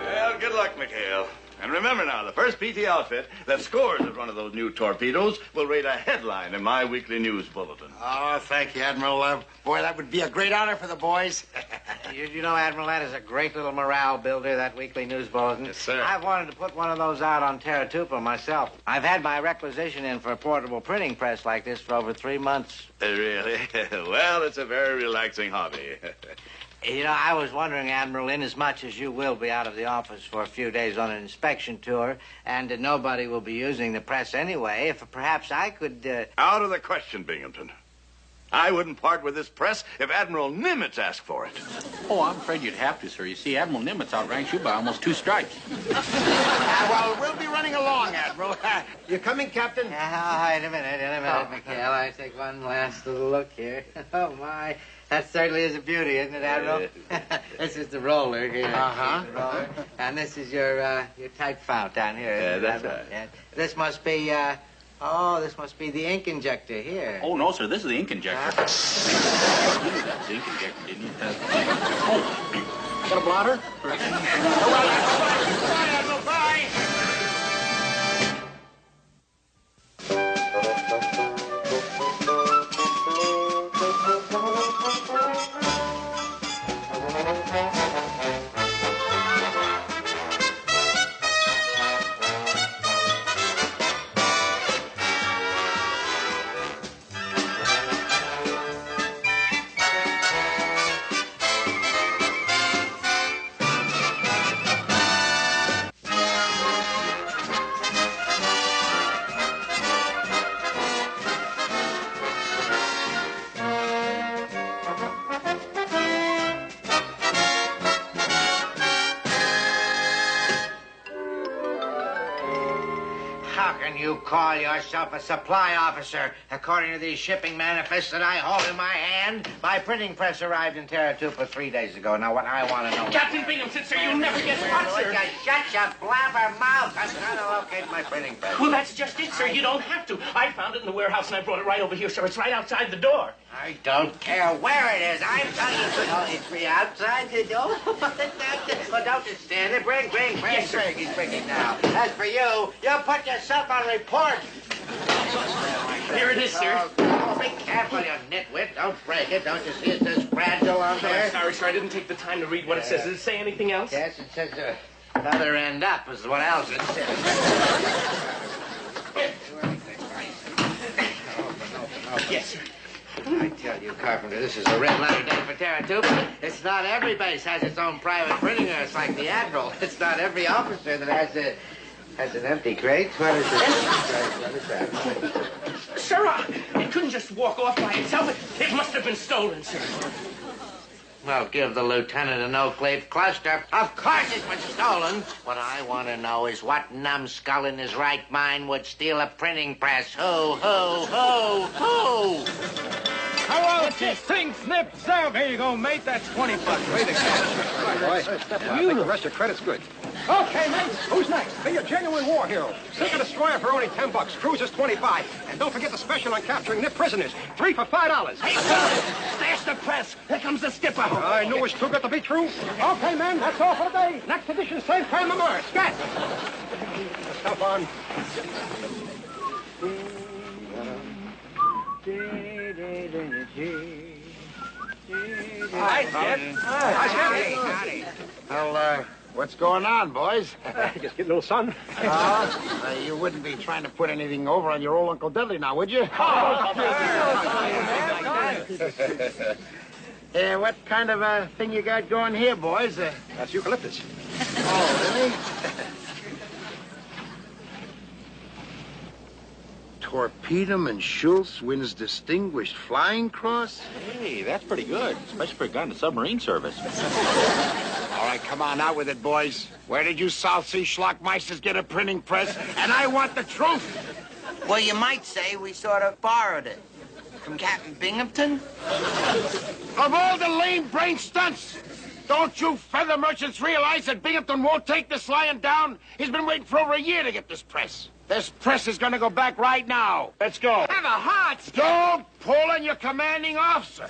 Well, good luck, McHale. And remember now, the first PT outfit that scores at one of those new torpedoes will rate a headline in my weekly news bulletin. Oh, thank you, Admiral. Boy, that would be a great honor for the boys. You know, Admiral, that is a great little morale builder, that weekly news bulletin. Yes, sir. I've wanted to put one of those out on Terratupa myself. I've had my requisition in for a portable printing press like this for over 3 months. Really? Well, it's a very relaxing hobby. You know, I was wondering, Admiral, inasmuch as you will be out of the office for a few days on an inspection tour, and nobody will be using the press anyway, if perhaps I could... Out of the question, Binghamton. I wouldn't part with this press if Admiral Nimitz asked for it. Oh, I'm afraid you'd have to, sir. You see, Admiral Nimitz outranks you by almost 2 stripes. Well, we'll be running along, Admiral. You coming, Captain? wait a minute, McHale. I take one last little look here. Oh, my. That certainly is a beauty, isn't it, Admiral? This is the roller here. Uh-huh. And this is your type fount down here. Yeah, that's Admiral? right. Yeah. This must be, this must be the ink injector here. Oh, no, sir. This is the ink injector. You knew that was the ink injector, didn't you? Oh, got a blotter? Bye, Admiral. Bye. You call yourself a supply officer. According to these shipping manifests that I hold in my hand, my printing press arrived in Terratupa 3 days ago. Now, what I want to know... Captain Binghamton, sir, you'll never get caught, sir. Shut your blabber mouth. I'm trying to locate my printing press. Well, that's just it, sir. You don't have to. I found it in the warehouse, and I brought it right over here, sir. It's right outside the door. I don't care where it is. I'm telling you. Oh, it's outside the door? Well, don't just stand there. Bring. Yes, sir. He's bringing now. As for you, you'll put yourself on report. Here it is, sir. Oh, be careful, you nitwit. Don't break it. Don't you see it says fragile on there? I'm sorry, sir. I didn't take the time to read what it says. Does it say anything else? Yes, it says another end up is what else it says. Yes, sir. I tell you, Carpenter, this is a red letter day for Terratupa. It's not every base has its own private printing press like the Admiral. It's not every officer that has an empty crate. What is it? What is that? Sir, it couldn't just walk off by itself. It must have been stolen, sir. Well, give the lieutenant an oak leaf cluster. Of course it was stolen. What I want to know is what numbskull in his right mind would steal a printing press? Who? Hello, Sing, snip, serve. Here you go, mate. That's 20 bucks. Pay the cash. Boy, I think the rest of your credit's good. Okay, mate. Who's next? Be a genuine war hero. Sink a destroyer for only 10 bucks. Cruisers 25. And don't forget the special on capturing nip prisoners. 3 for $5. Hey, sir! Stash the press. Here comes the skipper. I knew it was too good to be true. Okay, man. That's all for today. Next edition, same time tomorrow. Scat. Stuff on. Hi, Skip. Howdy. Well, what's going on, boys? Just get a little sun. You wouldn't be trying to put anything over on your old Uncle Dudley now, would you? What kind of a thing you got going here, boys? That's eucalyptus. Oh, really? Torpedo and Schultz wins Distinguished Flying Cross? Hey, that's pretty good, especially for a guy in the submarine service. All right, come on, out with it, boys. Where did you South Sea schlockmeisters get a printing press? And I want the truth. Well, you might say we sort of borrowed it. From Captain Binghamton? Of all the lame brain stunts, don't you feather merchants realize that Binghamton won't take this lying down? He's been waiting for over a year to get this press. This press is gonna go back right now. Let's go. Have a heart, Skip. Don't pull on your commanding officer.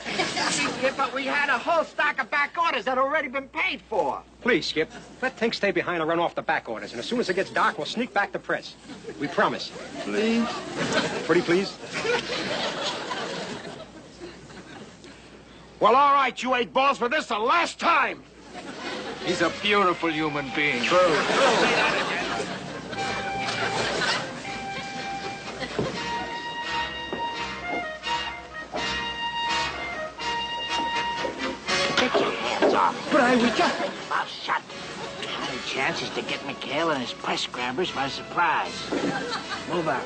Yeah, but we had a whole stack of back orders that already been paid for. Please, Skip, let Tink stay behind and run off the back orders. And as soon as it gets dark, we'll sneak back to press. We promise. Please? Pretty please? Well, all right, you eight balls, for this the last time. He's a beautiful human being. True. But I was just... Mouth shut. Only chance is to get McHale and his press grabbers by surprise. Move out.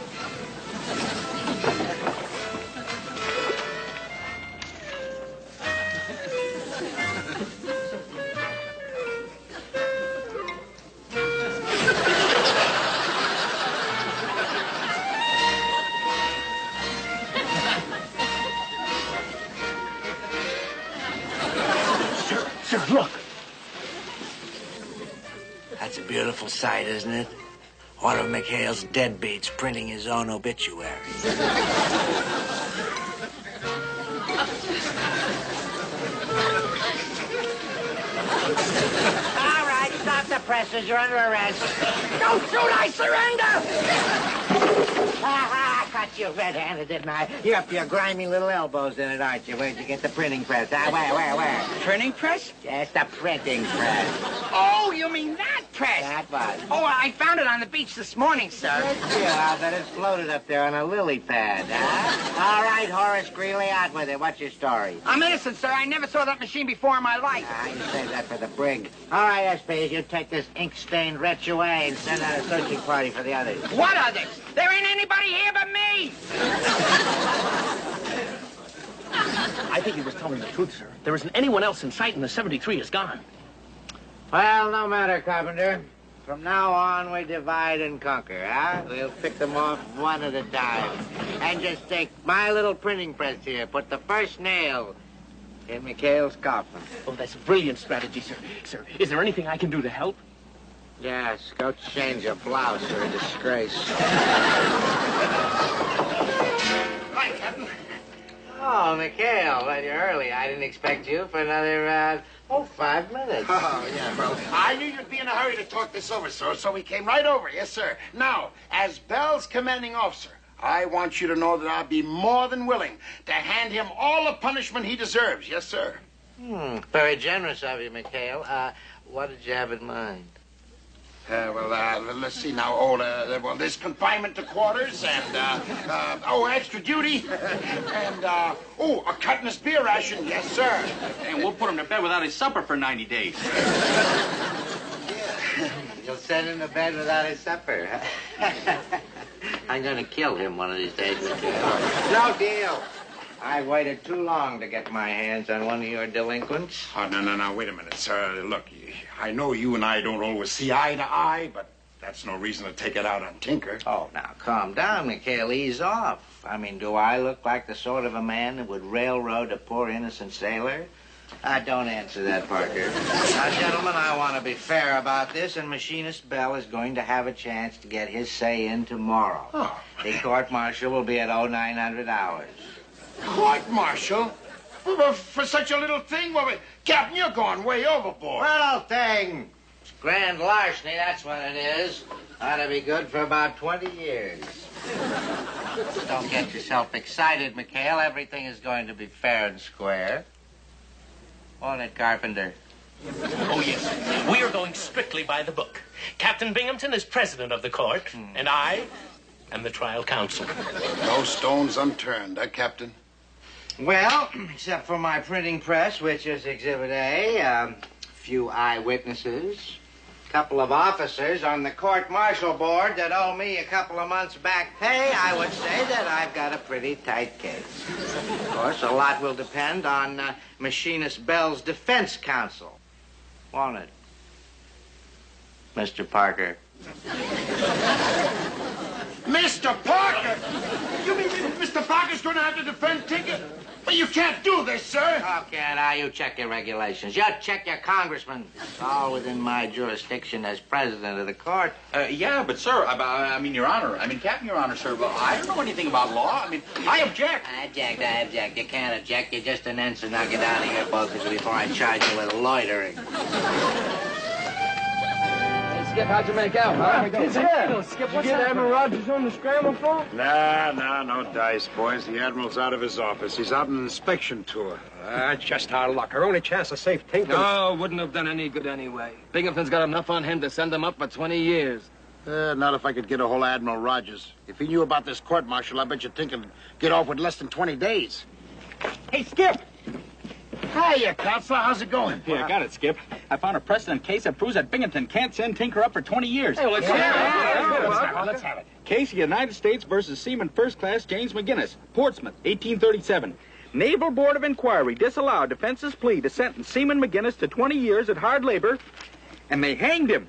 Sir, look. That's a beautiful sight, isn't it? One of McHale's deadbeats printing his own obituary. All right, stop the presses. You're under arrest. Don't shoot, I surrender! I caught you red-handed, didn't I? You're up to your grimy little elbows in it, aren't you? Where'd you get the printing press? Where? Printing press? Yes, the printing press. Oh, you mean that press? That was. Oh, I found it on the beach this morning, sir. Yeah, I bet it's floated up there on a lily pad, huh? All right, Horace Greeley, out with it. What's your story? I'm innocent, sir. I never saw that machine before in my life. You save that for the brig. All right, SP, you take this ink-stained wretch away and send out a searching party for the others. What others? There ain't anybody here but me. I think he was telling the truth, sir. There isn't anyone else in sight, and the 73 is gone. Well, no matter, Carpenter. From now on, we divide and conquer, huh? We'll pick them off one at a time. And just take my little printing press here. Put the first nail in McHale's coffin. Oh, that's a brilliant strategy, sir. Sir, is there anything I can do to help? Yes, go change your blouse. You're a disgrace. Hi, Captain. Oh, McHale, well, you're early. I didn't expect you for another, 5 minutes. Oh, yeah, well, I knew you'd be in a hurry to talk this over, sir, so we came right over. Yes, sir. Now, as Bell's commanding officer, I want you to know that I'll be more than willing to hand him all the punishment he deserves. Yes, sir. Very generous of you, McHale. What did you have in mind? Let's see now. Well, there's confinement to quarters and, extra duty. And, a cut in his beer ration. Yes, sir. And we'll put him to bed without his supper for 90 days. You'll send him to bed without his supper. I'm going to kill him one of these days, McHale. No deal. I've waited too long to get my hands on one of your delinquents. Oh, no, wait a minute, sir. Look, I know you and I don't always see eye to eye, but that's no reason to take it out on Tinker. Oh, now, calm down, McHale. Ease off. I mean, do I look like the sort of a man that would railroad a poor innocent sailor? Don't answer that, Parker. Now, gentlemen, I want to be fair about this, and Machinist Bell is going to have a chance to get his say in tomorrow. Oh. The court-martial will be at 0900 hours. Court-martial? For such a little thing? Well, Captain, you're going way overboard. Little thing. It's grand larceny, that's what it is. Ought to be good for about 20 years. Don't get yourself excited, McHale. Everything is going to be fair and square. Won't it, Carpenter? Oh, yes. We are going strictly by the book. Captain Binghamton is president of the court, and I am the trial counsel. No stones unturned, Captain? Well, except for my printing press, which is Exhibit A, a few eyewitnesses, a couple of officers on the court-martial board that owe me a couple of months' back pay, I would say that I've got a pretty tight case. Of course, a lot will depend on Machinist Bell's defense counsel, won't it, Mr. Parker? Mr. Parker? You mean Mr. Parker's going to have to defend Tinker? Well, you can't do this, sir. Okay, now you check your regulations. You check your congressman. It's all within my jurisdiction as president of the court. Yeah, but sir, I mean, Your Honor. I mean, Captain, Your Honor, sir. Well, I don't know anything about law. I mean, I object. I object. You can't object. You're just an ensign. Now get out of here, both of you, before I charge you with loitering. Skip, how'd you make out, huh? Skip, what's that? Admiral Rogers on the scramble phone? Nah, no dice, boys. The Admiral's out of his office. He's out on an inspection tour. Just our luck. Our only chance to save Tinker. No, wouldn't have done any good anyway. Binghamton's got enough on him to send him up for 20 years. Not if I could get a hold of Admiral Rogers. If he knew about this court-martial, I bet you Tinker would get off with less than 20 days. Hey, Skip! Hiya, Counselor. How's it going? Here, I got it, Skip. I found a precedent case that proves that Binghamton can't send Tinker up for 20 years. Hey, let's have it. Case United States versus Seaman First Class James McGinnis, Portsmouth, 1837. Naval Board of Inquiry disallowed defense's plea to sentence Seaman McGinnis to 20 years at hard labor, and they hanged him.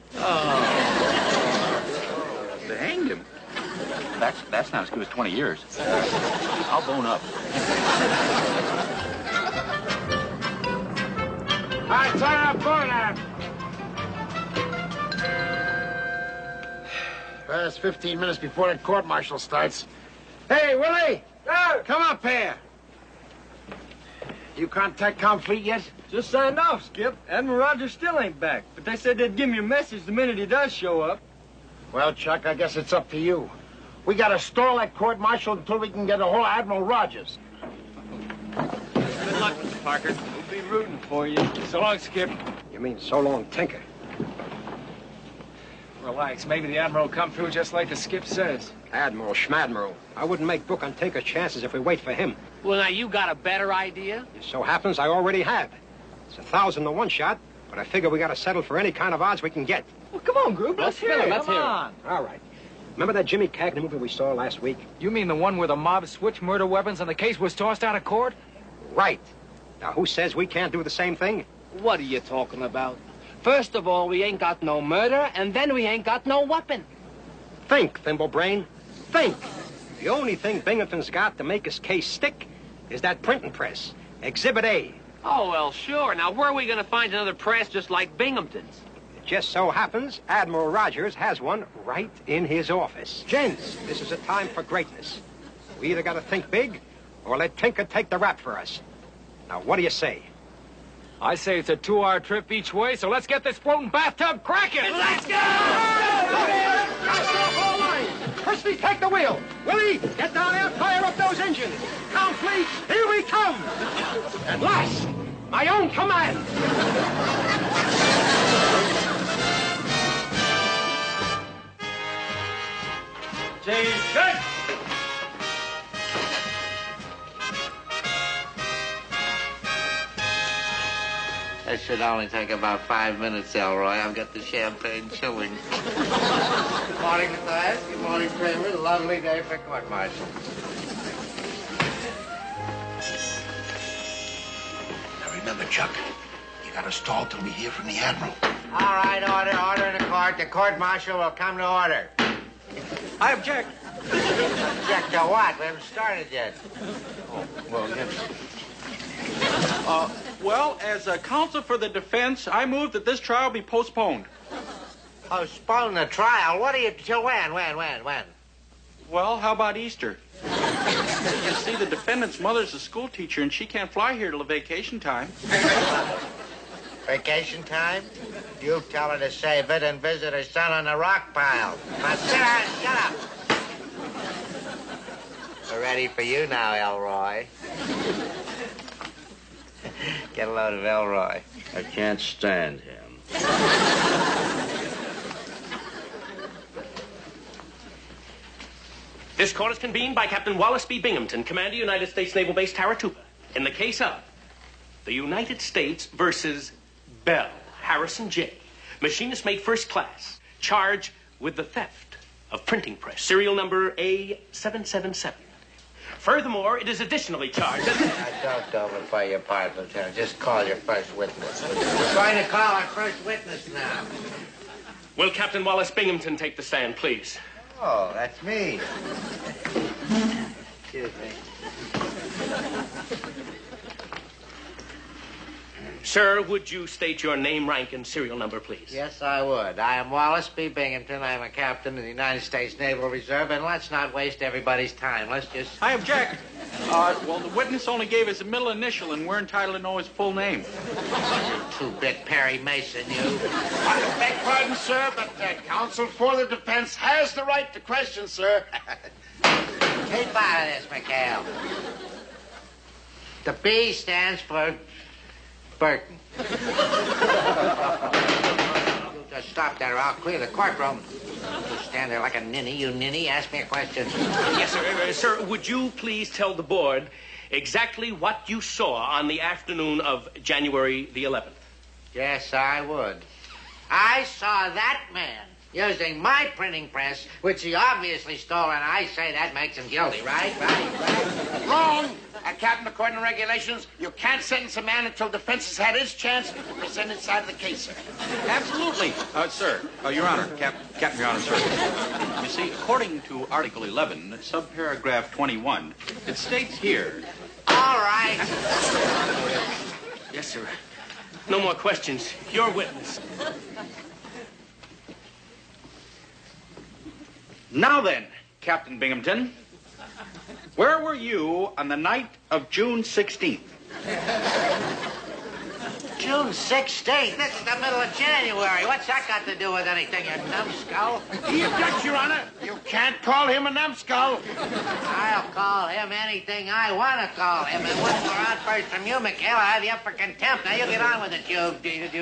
They hanged him. That's not as good as 20 years. I'll bone up. All right, turn up, going now. It's 15 minutes before that court-martial starts. Hey, Willie! Come up here. You contact Comfleet yet? Just signed off, Skip. Admiral Rogers still ain't back, but they said they'd give me a message the minute he does show up. Well, Chuck, I guess it's up to you. We gotta stall that court-martial until we can get a hold of Admiral Rogers. Good luck, Mr. Parker. We'll be rooting for you. So long, Skip. You mean so long, Tinker? Relax. Maybe the Admiral will come through just like the Skip says. Admiral, Schmadmiral. I wouldn't make book on Tinker's chances if we wait for him. Well, now, you got a better idea? It so happens I already have. It's 1,000 to 1 shot, but I figure we gotta settle for any kind of odds we can get. Well, come on, group. Let's hear it. Come on. All right. Remember that Jimmy Cagney movie we saw last week? You mean the one where the mob switched murder weapons and the case was tossed out of court? Right. Now, who says we can't do the same thing? What are you talking about? First of all, we ain't got no murder, and then we ain't got no weapon. Think, Thimblebrain. Think. The only thing Binghamton's got to make his case stick is that printing press. Exhibit A. Oh, well, sure. Now, where are we going to find another press just like Binghamton's? It just so happens Admiral Rogers has one right in his office. Gents, this is a time for greatness. We either got to think big or let Tinker take the rap for us. Now, what do you say? I say it's a 2-hour trip each way, so let's get this floating bathtub cracking! Let's go! Cast off all lines! Christy, take the wheel! Willie, get down there, fire up those engines! Comfleet, here we come! At last, my own command! Attention! That should only take about 5 minutes, Elroy. I've got the champagne chilling. Good morning, Matthias. Good morning, Kramer. Lovely day for court-martial. Now remember, Chuck, you gotta stall till we hear from the Admiral. All right, order in the court. The court-martial will come to order. I object. Object to what? We haven't started yet. Well, as a counsel for the defense, I move that this trial be postponed. Postpone the trial? What are you... Till when? When? Well, how about Easter? You see, the defendant's mother's a school teacher, and she can't fly here till vacation time. Vacation time? You tell her to save it and visit her son on the rock pile. Now sit down, shut up. We're ready for you now, Elroy. Get a load of Elroy. I can't stand him. This court is convened by Captain Wallace B. Binghamton, Commander, United States Naval Base, Taratuba, in the case of the United States versus Bell, Harrison J., machinist mate first class, charged with the theft of printing press, serial number A777. Furthermore, it is additionally charged Now, don't overplay your part, Lieutenant. Just call your first witness. We're going to call our first witness now. Will Captain Wallace Binghamton take the stand, please? Oh, that's me. Excuse me. Sir, would you state your name, rank, and serial number, please? Yes, I would. I am Wallace B. Binghamton. I am a captain in the United States Naval Reserve, and let's not waste everybody's time. Let's just... I object. Well, the witness only gave us a middle initial, and we're entitled to know his full name. You two-bit Perry Mason, you. I beg pardon, sir, but counsel for the defense has the right to question, sir. Keep out of this, McHale. The B stands for Burton. You just stop there, or I'll clear the courtroom. You stand there like a ninny, you ninny. Ask me a question. Yes, sir. Sir, would you please tell the board exactly what you saw on the afternoon of January the 11th? Yes, I would. I saw that man using my printing press, which he obviously stole, and I say that makes him guilty, right? Wrong! Captain, according to regulations, you can't sentence a man until defense has had his chance to present its side of the case, sir. Absolutely. Sir, Your Honor, Captain, Your Honor, sir. You see, according to Article 11, subparagraph 21, it states here... All right. Yes, sir. No more questions. Your witness. Now then, Captain Binghamton, where were you on the night of June 16th? June 16th? This is the middle of January. What's that got to do with anything, you numbskull? He objects, Your Honor. You can't call him a numbskull. I'll call him anything I want to call him. And one more outburst from you, McHale, I'll have you up for contempt. Now, you get on with it, you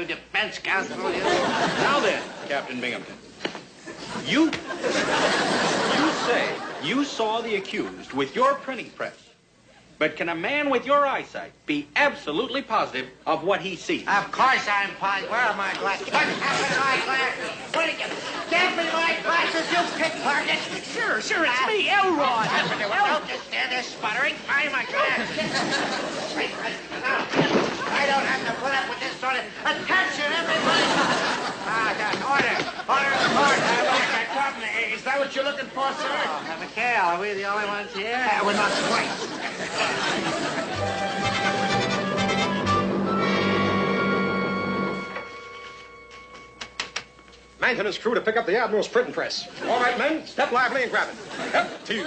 defense counsel. You. Now then, Captain Binghamton, you say you saw the accused with your printing press. But can a man with your eyesight be absolutely positive of what he sees? Of course I'm positive. Where are my glasses? What happened to my glasses? What did you... Give me my glasses, you pickpocket! Sure, it's me, Elrod. Don't just stand there sputtering. Find my glasses. I don't have to put up with this sort of... Attention, everybody! Order. Is that what you're looking for, sir? McHale, are we the only ones here? We're not quite. Maintenance crew to pick up the Admiral's printing press. All right, men, step lively and grab it. Up to you.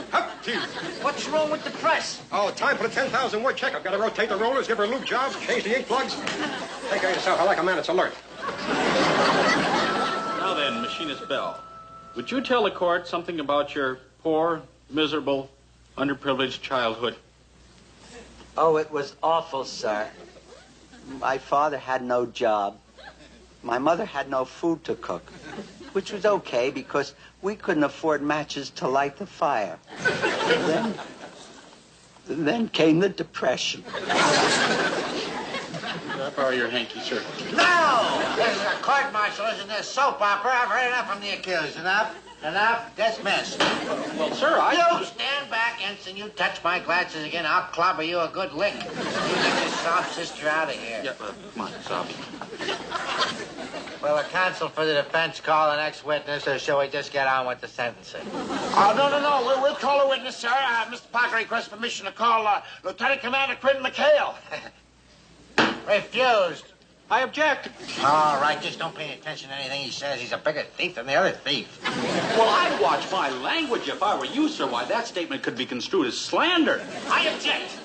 What's wrong with the press? Oh, time for the 10,000-word check. I've got to rotate the rollers, give her a loop job, change the ink plugs. Take care of yourself. I like a man that's alert. Now then, Machinist Bell, would you tell the court something about your poor, miserable, underprivileged childhood? Oh, it was awful, sir. My father had no job. My mother had no food to cook, which was okay because we couldn't afford matches to light the fire. Then came the Depression. Can I borrow your hanky, sir? No! This is a court-martial, isn't this soap opera? I've heard enough from the accused. Enough. Dismissed. Well, sir, You stand back, Ensign. You touch my glasses again, I'll clobber you a good lick. You get this soft sister out of here. Yeah, come on, Sobby. Will the counsel for the defense call the next witness, or shall we just get on with the sentencing? No. We'll call a witness, sir. Mr. Parker requests permission to call Lieutenant Commander Quentin McHale. Refused. I object. All right, just don't pay attention to anything he says. He's a bigger thief than the other thief. Well, I'd watch my language if I were you, sir. Why, that statement could be construed as slander. I object.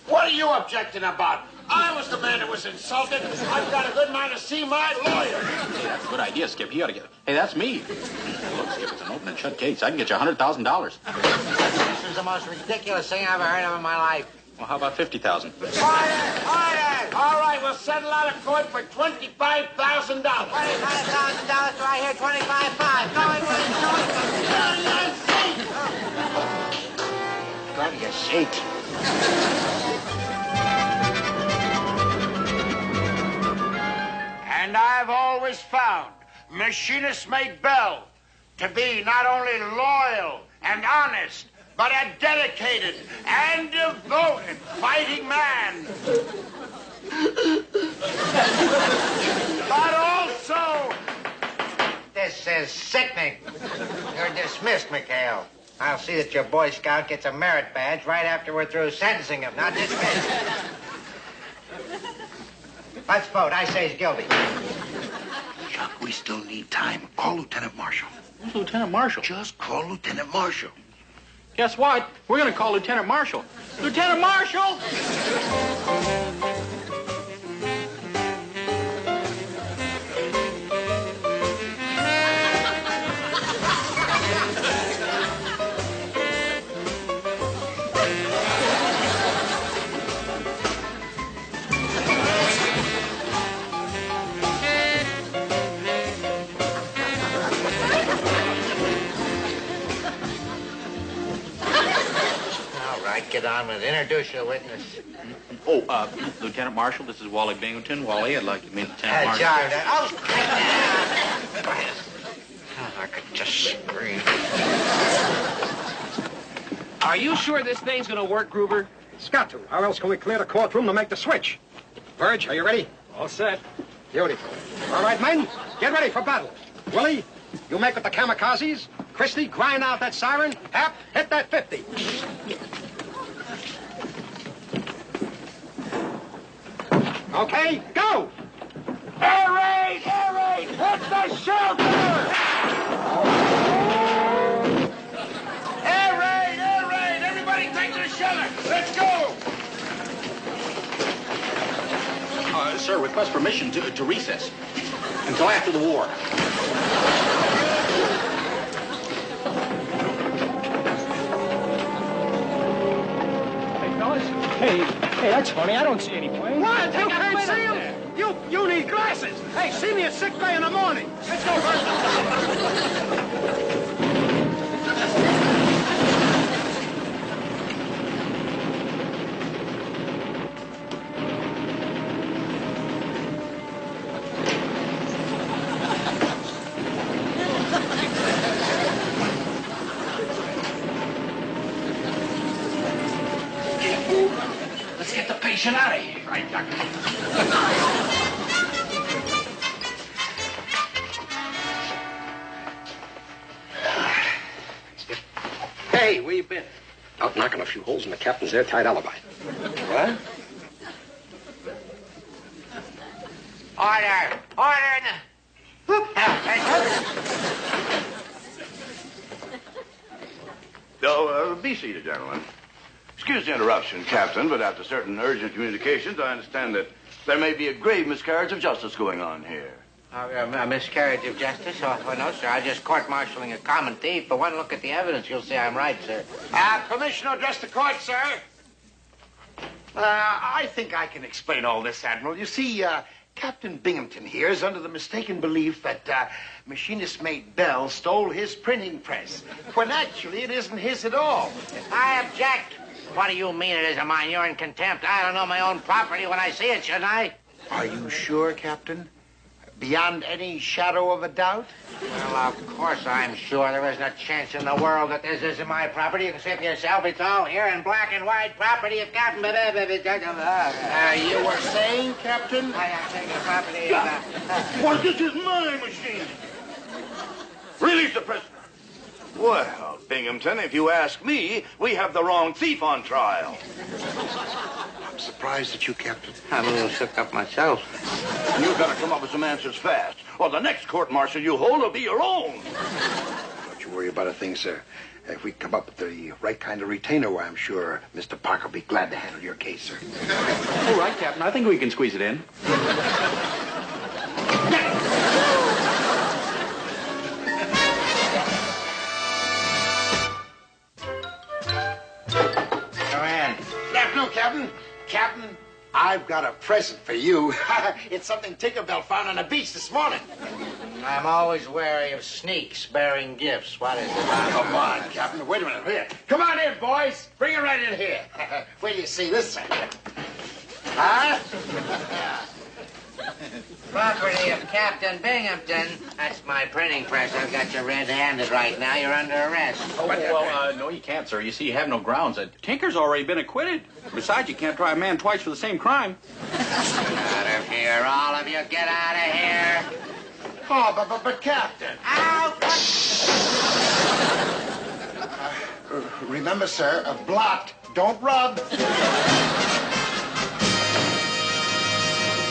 What are you objecting about? I was the man that was insulted. I've got a good mind to see my lawyer. Hey, that's a good idea, Skip. He ought to get... Hey, that's me. Look, Skip, it's an open and shut case. I can get you $100,000. This is the most ridiculous thing I've ever heard of in my life. Well, how about 50,000? Order! All right, we'll settle out of court for $25,000. $25,000? Do I hear 25.5? Go to your seat. And I've always found Machinist Mate Bell to be not only loyal and honest, but a dedicated and devoted fighting man. But also... This is sickening. You're dismissed, McHale. I'll see that your Boy Scout gets a merit badge right after we're through sentencing him. Now dismissed. Let's vote. I say he's guilty. Chuck, we still need time. Call Lieutenant Marshal. Who's Lieutenant Marshal? Just call Lieutenant Marshal. Guess what? We're going to call Lieutenant Marshal. Lieutenant Marshal! Get on with it. Introduce your witness. Oh, Lieutenant Marshal, this is Wally Binghamton. Wally, I'd like to meet Lieutenant Marshal. I could just scream. Are you sure this thing's gonna work, Gruber? It's got to. How else can we clear the courtroom to make the switch? Verge, are you ready? All set. Beautiful. All right, men, get ready for battle. Willie, you make with the kamikazes. Christy, grind out that siren. Hap, hit that 50. Okay, go! Air raid! Air raid! Hit the shelter! Air raid! Air raid! Everybody take to the shelter! Let's go! Sir, request permission to recess until after the war. Hey, fellas. Hey, that's funny. I don't see any plane. What? You can't see him? You need glasses. Hey, see me at sick bay in the morning. Let's go, Bert. Let's get the patient out of here. Right, Doctor. Hey, where you been? Out knocking a few holes in the captain's airtight alibi. What? Order! Order in the... Be seated, gentlemen. Excuse the interruption, Captain, but after certain urgent communications, I understand that there may be a grave miscarriage of justice going on here. A miscarriage of justice? Oh, no, sir. I'm just court-martialing a common thief. But one look at the evidence, you'll see I'm right, sir. Permission to address the court, sir? I think I can explain all this, Admiral. You see, Captain Binghamton here is under the mistaken belief that machinist mate Bell stole his printing press, when actually it isn't his at all. I object. What do you mean it isn't mine? You're in contempt. I don't know my own property when I see it, shouldn't I? Are you sure, Captain? Beyond any shadow of a doubt? Well, of course I'm sure. There isn't a chance in the world that this isn't my property. You can see for yourself. It's all here in black and white property of Captain... You were saying, Captain? I am taking the property Well, this is my machine. Release the prisoner. Well, Binghamton, if you ask me, we have the wrong thief on trial. I'm surprised at you, Captain. I'm a little shook up myself. You've got to come up with some answers fast, or the next court-martial you hold will be your own. Don't you worry about a thing, sir. If we come up with the right kind of retainer, why, I'm sure Mr. Parker will be glad to handle your case, sir. All right, Captain. I think we can squeeze it in. Captain. Captain, I've got a present for you. It's something Tinkerbell found on the beach this morning. I'm always wary of sneaks bearing gifts. What is it? Come on, Captain. Wait a minute. Here. Come on in, boys. Bring it right in here. Wait till you see this thing. Huh? Property of Captain Binghamton. That's my printing press. I've got you red-handed right now. You're under arrest. No, you can't, sir. You see, you have no grounds. Tinker's already been acquitted. Besides, you can't try a man twice for the same crime. Out of here, all of you. Get out of here. Oh, but Captain. Out! Remember, sir, blocked, don't rub.